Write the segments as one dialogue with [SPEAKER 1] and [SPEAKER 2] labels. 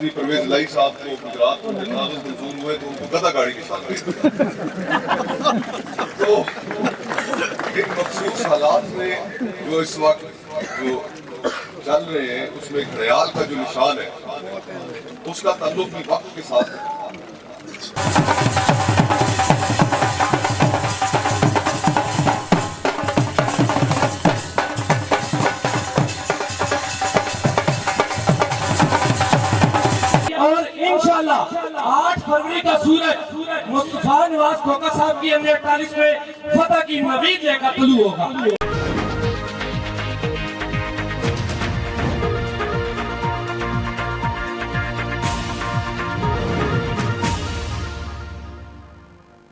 [SPEAKER 1] پرویز لائی صاحب کو گجرات میں کاغذ منظور ہوئے تو ان کو گدا گاڑی کے ساتھ گئی تو ان مخصوص حالات میں جو اس وقت جو چل رہے ہیں اس میں ایک ریال کا جو نشان ہے اس کا تعلق بھی وقت کے ساتھ ہے۔
[SPEAKER 2] اور انشاءاللہ 8 فروری کا سورج مصطفیٰ نواز کھوکھر صاحب کی M48 میں فتح کی نوید لے کر طلوع ہوگا۔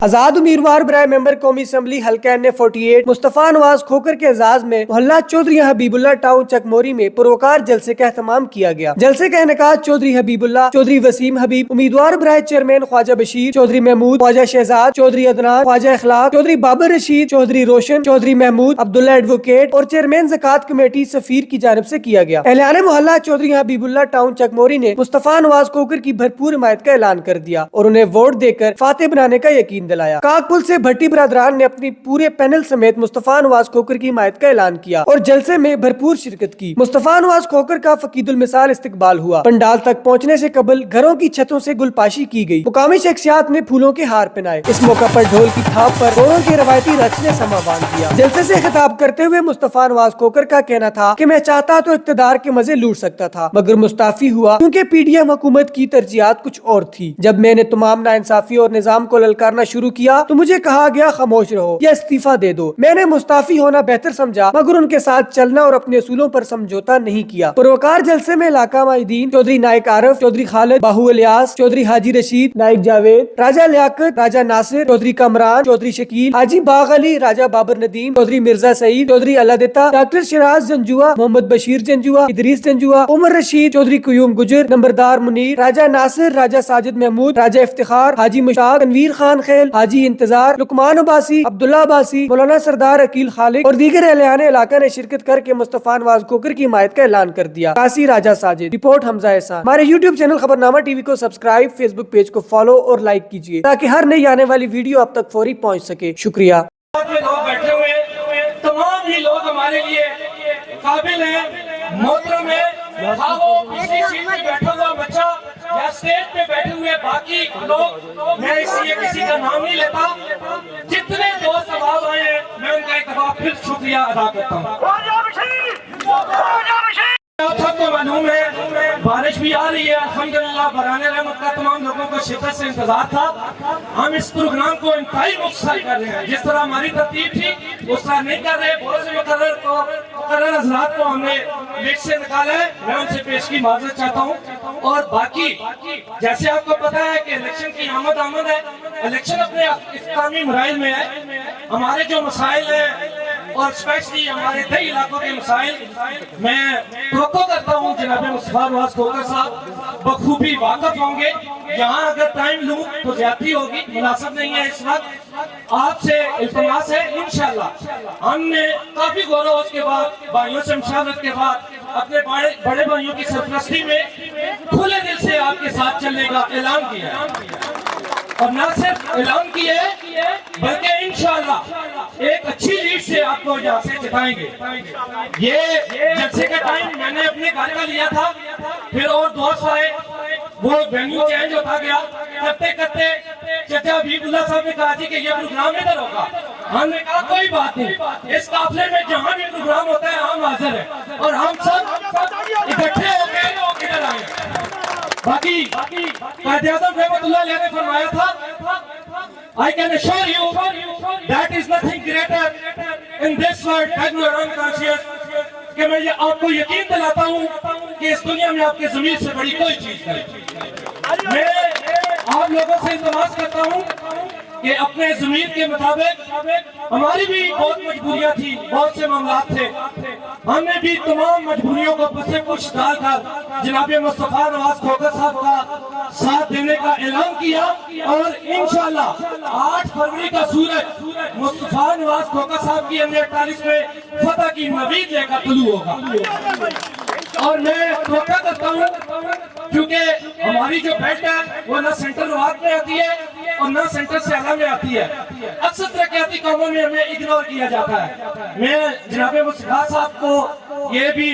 [SPEAKER 3] آزاد امیدوار برائے ممبر قومی اسمبلی حلقہ N48 مصطفیٰ نواز کھوکھر کے اعزاز میں محلہ چودھری حبیب اللہ ٹاؤن چکموری میں پروکار جلسے کا اہتمام کیا گیا۔ جلسے کا انعقاد چودھری حبیب اللہ، چودھری وسیم حبیب، امیدوار برائے چیئرمین خواجہ بشیر، چودھری محمود، خواجہ شہزاد، چودھری عدنان، خواجہ اخلاق، چودھری بابر رشید، چودھری روشن، چودھری محمود، عبداللہ ایڈوکیٹ اور چیئرمین زکوٰۃ کمیٹی سفیر کی جانب سے کیا گیا۔ اہلِ محلہ چودھری حبیب اللہ ٹاؤن چکموری نے مصطفیٰ نواز کھوکھر کی بھرپور حمایت کا اعلان کر دیا اور انہیں ووٹ دے کر فاتح بنانے کا یقین دلایا۔ کاکپل سے بھٹی برادران نے اپنی پورے پینل سمیت مصطفیٰ نواز کھوکھر کی حمایت کا اعلان کیا اور جلسے میں بھرپور شرکت کی۔ مصطفیٰ نواز کھوکھر کا فقید المثال استقبال ہوا۔ پنڈال تک پہنچنے سے قبل گھروں کی چھتوں سے گل پاشی کی گئی۔ مقامی شخصیات نے پھولوں کے ہار پہنائے۔ اس موقع پر ڈھول کی تھاپ پر گوروں کے روایتی رقص نے سما باندھ دیا۔ جلسے سے خطاب کرتے ہوئے مصطفیٰ نواز کھوکھر کا کہنا تھا کہ میں چاہتا تو اقتدار کے مزے لوٹ سکتا تھا مگر مستعفی ہوا کیونکہ PDM حکومت کی ترجیحات کچھ اور تھی۔ جب میں نے تمام ناانصافی اور نظام کو للکارنا شروع کیا تو مجھے کہا گیا خاموش رہو یا استعفیٰ دے دو۔ میں نے مستعفی ہونا بہتر سمجھا مگر ان کے ساتھ چلنا اور اپنے اصولوں پر سمجھوتا نہیں کیا۔ پروکار جلسے میں علاقہ معاہدین چودھری نائک عارف، چودھری خالد، باہو الیاس، چودھری حاجی رشید، نائک جاوید، راجہ لیاقت، راجہ ناصر، چودھری کمران، چودھری شکیل، حاجی باغ علی، راجہ بابر ندیم، چودھری مرزا سعید، چودھری اللہ دتا، ڈاکٹر شراز جنجوا، محمد بشیر جنجوا، ادریس جنجوا، عمر رشید، چودھری قیوم گجر، نمبردار منیر، راجہ ناصر، راجہ ساجد محمود، راجہ افتخار، حاجی مشتاق، تنویر خان خیل، حاجی انتظار، لقمان عباسی، عبداللہ عباسی، مولانا سردار عقیل خالق اور دیگر اہلِ علاقہ نے شرکت کر کے مصطفیٰ نواز کھوکھر کی حمایت کا اعلان کر دیا۔ قاسی راجہ ساجد، رپورٹ حمزہ احسان۔ ہمارے YouTube چینل خبرنامہ TV کو سبسکرائب، Facebook پیج کو فالو اور لائک کیجیے تاکہ ہر نئی آنے والی ویڈیو آپ تک فوری پہنچ سکے۔ شکریہ۔
[SPEAKER 2] لوگ بیٹھے ہوئے تمام ہی لوگ ہمارے لیے قابل ہیں، محترم ہیں، خواہ وہ پچھلی سیٹ پہ بیٹھا ہوا بچہ یا اسٹیج پہ بیٹھے ہوئے باقی لوگ، میں اس لیے کسی کا نام نہیں لیتا، جتنے دوست اب آئے ہیں میں ان کا ایک دفعہ پھر شکریہ ادا کرتا ہوں۔ آپ سب کو معلوم ہے بارش بھی آ رہی ہے، الحمدللہ برہنِ رحمت کا تمام لوگوں کو شدت سے انتظار تھا۔ ہم اس پروگرام کو انتہائی مختصر کر رہے ہیں، جس طرح ہماری ترتیب تھی اس طرح نہیں کر رہے۔ بہت سے مقرر حضرات کو ہم نے لسٹ سے نکالا ہے، میں ان سے پیش کی معذرت چاہتا ہوں۔ اور باقی جیسے آپ کو پتا ہے کہ الیکشن کی آمد ہے، الیکشن اپنے اختتامی مراحل میں ہے۔ ہمارے جو مسائل ہیں اور اسپیشلی ہمارے دیہی علاقوں کے مسائل، میں توقع کرتا ہوں جناب مصطفیٰ نواز کھوکھر صاحب بخوبی واقف ہوں گے۔ یہاں اگر ٹائم لوں تو زیادتی ہوگی، مناسب نہیں ہے اس وقت۔ آپ سے التماس ہے، انشاءاللہ ہم نے کافی غور و خوض کے بعد، بھائیوں سے مشاورت کے بعد، اپنے بڑے بھائیوں کی سرپرستی میں کھلے دل سے آپ کے ساتھ چلنے کا اعلان کیا ہے۔ اور نہ صرف اعلان کیا ہے بلکہ انشاءاللہ ایک اچھی لیڈ سے آپ کو یہاں سے جتائیں گے۔ یہ جلسے کا ٹائم میں نے اپنے گھر کا لیا تھا، پھر اور دوست آئے، وہ وینیو چینج ہوتا گیا، کرتے کرتے چچا حبیب اللہ صاحب نے کہا جی کہ یہ پروگرام ادھر ہوگا۔ ہم نے کہا کوئی بات نہیں، اس قافلے میں جہاں بھی پروگرام ہوتا ہے ہم حاضر ہیں اور ہم سب اکٹھے ہو کے ادھر آئے۔ باقی قائد اعظم رحمت اللہ علیہ نے فرمایا تھا I can assure you that is nothing greater in this world than your own conscience، کہ میں یہ آپ کو یقین دلاتا ہوں کہ اس دنیا میں آپ کے ضمیر سے بڑی کوئی چیز نہیں۔ میں آپ لوگوں سے التماس کرتا ہوں کہ اپنے ضمیر کے مطابق، ہماری بھی بہت مجبوریاں تھی، بہت سے معاملات تھے، ہم نے بھی تمام مجبوریوں کو پسے پش ڈال کر جناب مصطفیٰ نواز کھوکھر صاحب کا ساتھ دینے کا اعلان کیا اور انشاءاللہ 8 فروری کا سورج مصطفیٰ نواز کھوکھر صاحب کی M48 میں فتح کی نوید لے کر طلوع ہوگا۔ اور میں توقع کرتا ہوں کیونکہ ہماری جو بیلٹ ہے وہ نہ سینٹر رواد میں آتی ہے اور نہ سینٹر سے اعلیٰ میں آتی ہے. اکثر ترقیاتی کاموں میں ہمیں اگنور کیا جاتا ہے. میں جناب مصطفیٰ صاحب کو یہ بھی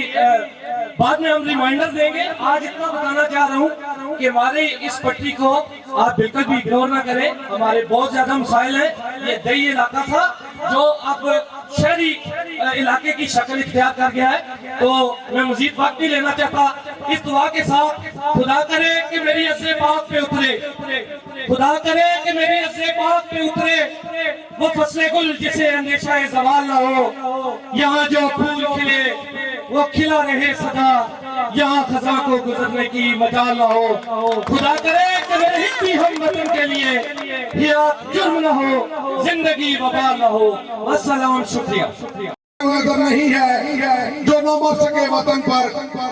[SPEAKER 2] بعد میں ہم ریمائنڈر دیں گے. آج اتنا بتانا چاہ رہا ہوں کہ ہماری اس پٹی کو آپ بالکل بھی اگنور نہ کریں. ہمارے بہت زیادہ مسائل ہیں. یہ دیہی علاقہ تھا جو اب شہری علاقے کی شکل اختیار کر گیا ہے. تو میں مزید وقت نہیں لینا چاہتا. اس دعا کے ساتھ خدا کرے کہ میری عزت پاک پہ اترے, خدا کرے کہ میری عزت پاک پہ اترے وہ فصل گل جسے اندیشہ زوال نہ ہو. یہاں جو پھول کھلے وہ کھلا رہے سدا, یہاں خزاں کو گزرنے کی مجال نہ ہو. خدا کرے کہ میرے ہندی ہم وطن کے لیے حیات جرم نہ ہو, زندگی وبال نہ ہو. والسلام. شکریہ.
[SPEAKER 4] نظر نہیں ہے جو نہ مر سکے وطن پر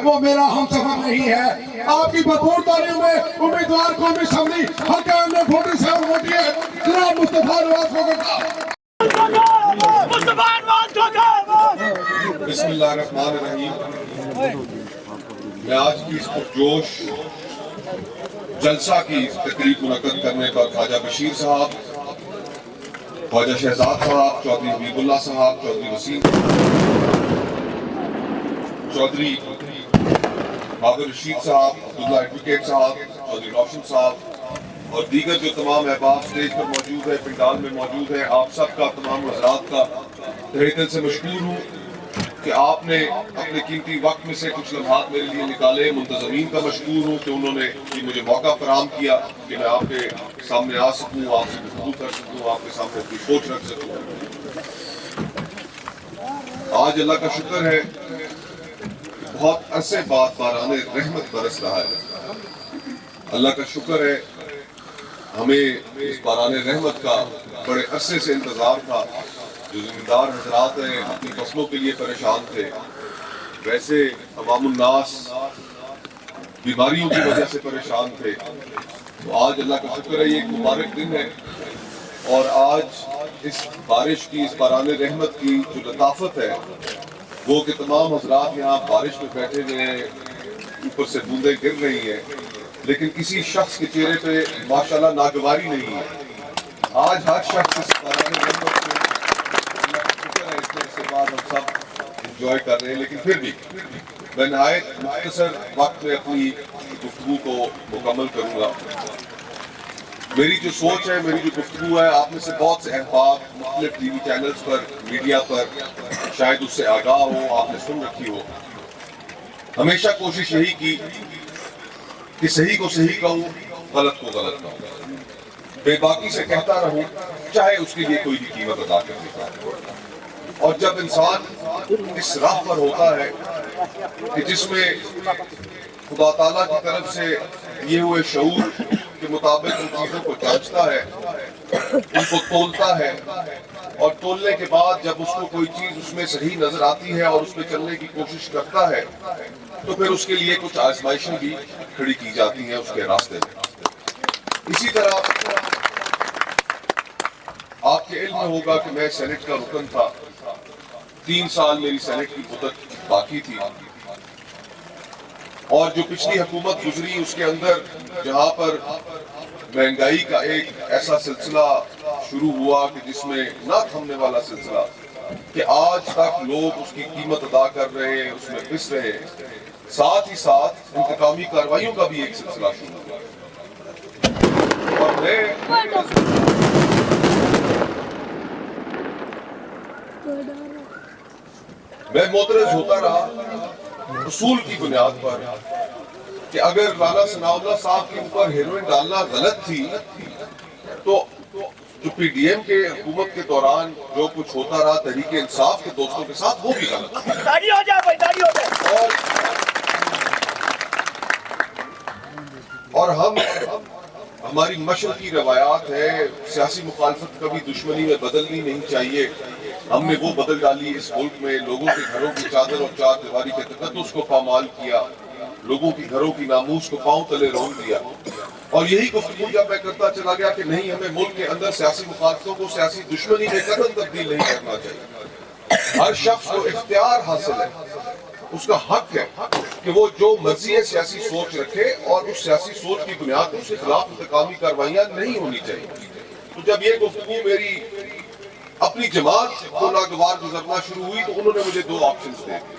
[SPEAKER 4] وہ میرا ہم سفر نہیں ہے. آپ کی بھرپور تعلیم میں امیدوار قومی اسمبلی حلقہ نمبر 47 ووٹی ہے جناب مصطفیٰ نواز کھوکھر صاحب.
[SPEAKER 1] بسم اللہ الرحمن الرحیم. میں آج کی اس پرجوش جلسہ کی تقریب منعقد کرنے پر خواجہ بشیر صاحب, خواجہ شہزاد صاحب, چودھری حبیب اللہ صاحب, چودھری وسیم, چودھری بابر رشید صاحب, عبداللہ ایڈوکیٹ صاحب, چودھری روشن صاحب اور دیگر جو تمام احباب سٹیج پر موجود ہے, پنڈال میں موجود ہے, آپ سب کا, تمام حضرات کا تہہ دل سے مشکور ہوں کہ آپ نے اپنے قیمتی وقت میں سے کچھ لمحات میرے لیے نکالے. منتظمین کا مشکور ہوں کہ انہوں نے مجھے موقع فراہم کیا کہ میں آپ کے سامنے آ سکوں, آپ سے گفتگو کر سکوں, آپ کے سامنے اپنی سوچ رکھ سکوں. آج اللہ کا شکر ہے بہت عرصے بعد باران رحمت برس رہا ہے. اللہ کا شکر ہے ہمیں اس باران رحمت کا بڑے عرصے سے انتظار تھا. جو زمیندار حضرات ہیں اپنی فصلوں کے لیے پریشان تھے, ویسے عوام الناس بیماریوں کی وجہ سے پریشان تھے. تو آج اللہ کا شکر ہے یہ ایک مبارک دن ہے اور آج اس بارش کی, اس باران رحمت کی جو لطافت ہے وہ کہ تمام حضرات یہاں بارش میں بیٹھے ہوئے ہیں, اوپر سے بوندیں گر رہی ہیں, لیکن کسی شخص کے چہرے پہ ماشاءاللہ ناگواری نہیں ہے. آج ہر شخص اس باران رحمت سے بعد ہم سب انجوائے کر رہے ہیں. لیکن پھر بھی میں نہایت مختصر وقت میں اپنی گفتگو کو مکمل کروں گا. میری جو سوچ ہے, میری جو گفتگو ہے, آپ میں سے بہت سے احباب مختلف ٹی وی چینلز پر, میڈیا پر شاید اس سے آگاہ ہو, آپ نے سن رکھی ہو. ہمیشہ کوشش یہی کی کہ صحیح کو صحیح کہوں, غلط کو غلط کہوں, بے باکی سے کہتا رہوں, چاہے اس کے لیے کوئی بھی قیمت ادا کر دیتا ہے. اور جب انسان اس راہ پر ہوتا ہے کہ جس میں خدا تعالیٰ کی طرف سے یہ ہوئے شعور کے مطابق ان چیزوں کو جانچتا ہے, ان کو تولتا ہے, اور تولنے کے بعد جب اس کو کوئی چیز اس میں صحیح نظر آتی ہے اور اس پہ چلنے کی کوشش کرتا ہے, تو پھر اس کے لیے کچھ آزمائشیں بھی کھڑی کی جاتی ہیں اس کے راستے میں. اسی طرح آپ کے علم میں ہوگا کہ میں سینٹ کا رکن تھا. 3 سال میری سینٹ کی مدت باقی تھی, اور جو پچھلی حکومت گزری اس کے اندر جہاں پر مہنگائی کا ایک ایسا سلسلہ شروع ہوا کہ جس میں نہ تھمنے والا سلسلہ کہ آج تک لوگ اس کی قیمت ادا کر رہے ہیں, اس میں پس رہے ہیں. ساتھ ہی ساتھ انتقامی کارروائیوں کا بھی ایک سلسلہ شروع ہوا. اور میں معترض ہوتا رہا اصول کی بنیاد پر کہ اگر رانا ثناء اللہ صاحب کے اوپر ہیروئن ڈالنا غلط تھی تو جو پی ڈی ایم کے حکومت کے دوران جو کچھ ہوتا رہا تحریک انصاف کے دوستوں کے ساتھ وہ بھی غلط تھی. اور ہماری مشرقی روایات ہے, سیاسی مخالفت کبھی دشمنی میں بدلنی نہیں چاہیے. ہم نے وہ بدل ڈالی اس ملک میں, لوگوں کے گھروں کی چادر اور چار دیواری کے تقدس کو پامال کیا, لوگوں کی گھروں کی ناموس کو پاؤں تلے رون دیا. اور یہی گفتگو جب میں کرتا چلا گیا کہ نہیں, ہمیں ملک کے اندر سیاسی مخالفتوں کو سیاسی دشمنی میں قدم تبدیل نہیں کرنا چاہیے. ہر شخص کو اختیار حاصل ہے اس کا حق ہے کہ وہ جو مرضی سیاسی سوچ رکھے اور اس سیاسی سوچ کی بنیاد پر اس کے خلاف انتقامی کارروائیاں نہیں ہونی چاہیے. تو جب یہ گفتگو میری اپنی جماعت کو ناگوار گزرنا شروع ہوئی تو انہوں نے مجھے 2 آپشنز دے دیے.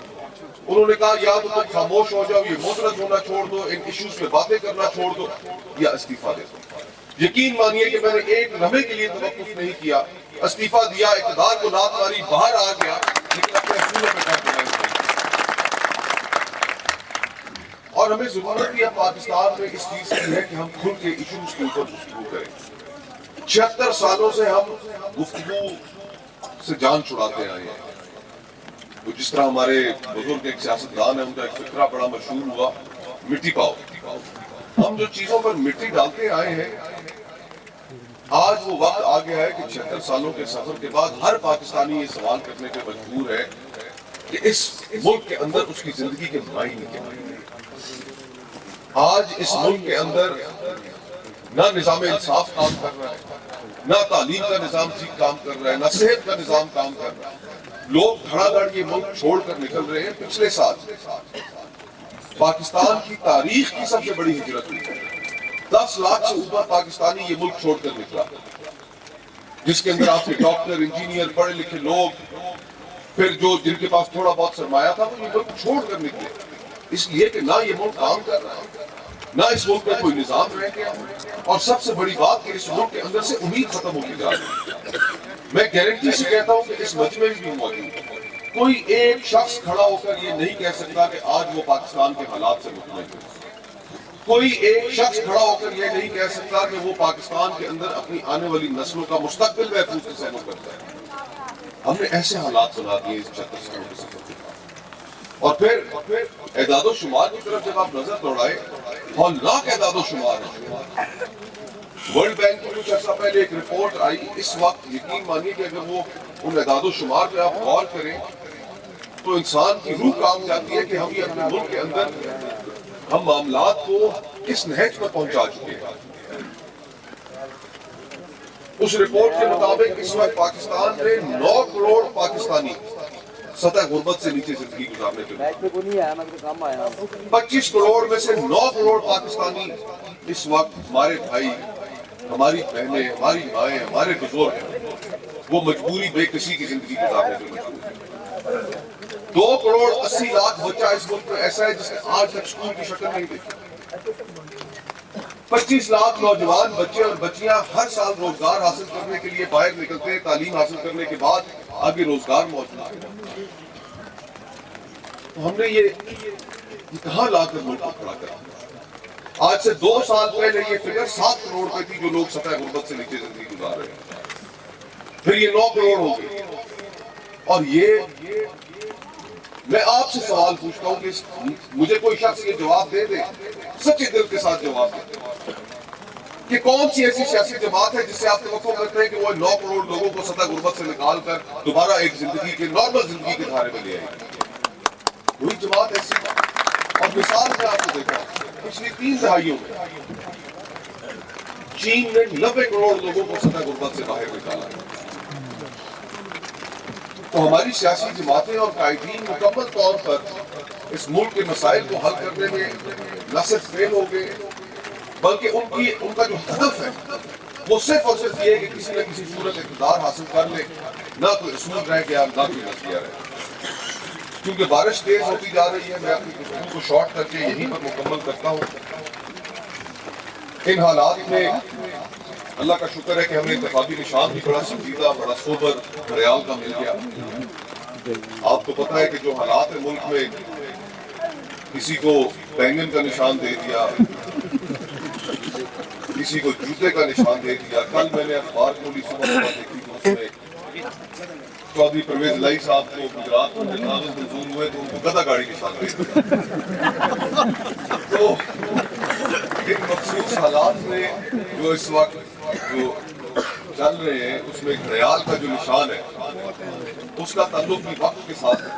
[SPEAKER 1] انہوں نے کہا یا تو تم خاموش ہو جاؤ, یہ مدرج ہونا چھوڑ دو, ان ایشوز پہ باتیں کرنا چھوڑ دو, یا استعفیٰ دے دو. یقین مانیے کہ میں نے ایک لمحے کے لیے توقف نہیں کیا, استعفیٰ دیا, اقتدار کو لات ماری, باہر آ گیا, لیکن اپنے اصولوں پہ کمپرومائز نہیں. اور ہمیں ضرورت بھی ہے پاکستان میں اس چیز کی ہے کہ ہم کھل کے ایشوز کے اوپر گفتگو کریں. 76 سالوں سے ہم گفتگو سے جان چھڑاتے آئے ہیں. جس طرح ہمارے بزرگ ایک سیاستدان ہیں, ان کا ایک فقرہ بڑا مشہور ہوا, مٹی پاؤ. ہم جو چیزوں پر مٹی ڈالتے آئے ہیں, آج وہ وقت آ گیا ہے کہ 76 سالوں کے سفر کے بعد ہر پاکستانی یہ سوال کرنے پہ مجبور ہے کہ اس ملک کے اندر اس کی زندگی کے معنی کیا ہیں. آج اس ملک کے اندر نہ نظام انصاف کام کر رہا ہے, نہ تعلیم کا نظام ٹھیک کام کر رہا ہے, نہ صحت کا نظام کام کر رہا ہے. لوگ دھڑا دھڑ یہ ملک چھوڑ کر نکل رہے ہیں. پچھلے سال پاکستان کی تاریخ کی سب سے بڑی ہجرت ہوئی. 10 لاکھ سے اوپر پاکستانی یہ ملک چھوڑ کر نکلا, جس کے اندر آپ کے ڈاکٹر, انجینئر, پڑھے لکھے لوگ, پھر جو جن کے پاس تھوڑا بہت سرمایہ تھا وہ یہ ملک چھوڑ کر نکلے, اس لیے کہ نہ یہ ملک کام کر رہا ہے, نہ اس ملک میں کوئی نظام رہ گیا, اور سب سے بڑی بات کہ اس ملک کے اندر سے امید ختم ہوتی جا رہی ہے. میں گارنٹی سے کہتا ہوں کہ اس مجمع میں بھی موجود کوئی ایک شخص کھڑا ہو کر یہ نہیں کہہ سکتا کہ آج وہ پاکستان کے حالات سے مطمئن ہے. کوئی ایک شخص کھڑا ہو کر یہ نہیں کہہ سکتا کہ وہ پاکستان کے اندر اپنی آنے والی نسلوں کا مستقبل محفوظ تصور کرتا ہے. ہم نے ایسے حالات بنا دیے اس 76 سالوں کے سفر کے بعد. اور پھر اعداد و شمار کی طرف جب آپ نظر دوڑائے, ہولناک اعداد و شمار ہے. ورلڈ بینک کی کچھ عرصہ پہلے ایک رپورٹ آئی, اس وقت یقین مانیے کہ اگر وہ ان اعداد و شمار پہ آپ غور کریں تو انسان کی روح کام جاتی ہے کہ ہم یہ اپنے ملک کے اندر ہم معاملات کو کس نہج پر پہنچا چکے ہیں. اس رپورٹ کے مطابق اس وقت پاکستان میں 9 کروڑ پاکستانی سطح غربت سے نیچے زندگی گزارنے کے لیے, 25 کروڑ میں سے 9 کروڑ پاکستانی اس وقت ہمارے بھائی, ہماری بہنیں, ہماری مائیں, ہمارے بزرگ, وہ مجبوری بے کسی کی زندگی گزارنے کے مجبور. 2 کروڑ 80 لاکھ بچہ اس ملک میں ایسا ہے جس نے آج تک اسکول کی شکل نہیں دیکھی. 25 لاکھ نوجوان بچے اور بچیاں ہر سال روزگار حاصل کرنے کے لیے باہر نکلتے ہیں. تعلیم حاصل کرنے کے بعد آگے روزگار موجود ہے. تو ہم نے یہ کہاں لا کر ملک کو کھڑا کرا. آج سے 2 سال پہلے یہ فگر 7 کروڑ پہ تھی جو لوگ سطح غربت سے نیچے زندگی گزار رہے ہیں, پھر یہ 9 کروڑ ہو گئی. اور یہ میں آپ سے سوال پوچھتا ہوں کہ مجھے کوئی شخص یہ جواب دے دے, سچے دل کے ساتھ جواب دے, کہ کون سی ایسی سیاسی جماعت ہے جس سے آپ توقع کرتے ہیں کہ وہ 9 کروڑ لوگوں کو سطح غربت سے نکال کر دوبارہ ایک زندگی کے نارمل زندگی کے دھارے میں لے آئے گی. کوئی جماعت ایسی ہے. اور مثال میں آپ کو دیکھا, پچھلی 3 دہائیوں میں چین نے 90 کروڑ لوگوں کو سطح غربت سے باہر نکالا. تو ہماری سیاسی جماعتیں اور قائدین مکمل طور پر اس ملک کے مسائل کو حل کرنے میں نہ صرف فیل ہو گئے, بلکہ ان کا جو ہدف ہے وہ صرف اور صرف یہ ہے کہ کسی نہ کسی صورت اقتدار حاصل کر لے. نہ کوئی اصول رہ گیا, نہ کوئی نظریہ رہ گیا. کیونکہ بارش تیز ہوتی جا رہی ہے, میں اپنی گفتگو کو شارٹ کر کے یہیں پر مکمل کرتا ہوں. ان حالات میں اللہ کا شکر ہے کہ ہمیں انتخابی نشان بھی بڑا سنجیدہ, بڑا سوبر, ریال کا مل گیا. آپ کو پتہ ہے کہ جو حالات ہیں ملک میں, کسی کو بینگن کا نشان دے دیا, کسی کو جوتے کا نشان دے دیا. کل میں نے اخبار کھولی, صبح دیکھی تو اس میں چودھری پرویز لائی صاحب کو گجرات میں کاغذ منظور ہوئے تو ان کو گدھا گاڑی نشان دے دیا. تو ان مخصوص حالات میں جو اس وقت جو چل رہے ہیں اس میں خیال کا جو نشان ہے اس کا تعلق بھی وقت کے ساتھ ہے.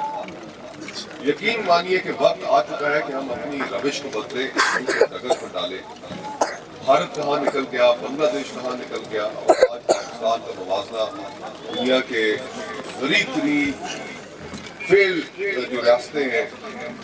[SPEAKER 1] یقین مانیے کہ وقت آ چکا ہے کہ ہم اپنی روش کو بدلیں, ڈگر پر ڈالیں. بھارت کہاں نکل گیا, بنگلہ دیش کہاں نکل گیا, اور آج پاکستان کا موازنہ دنیا کے غریب ترین فیل جو ریاستیں ہیں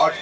[SPEAKER 1] 8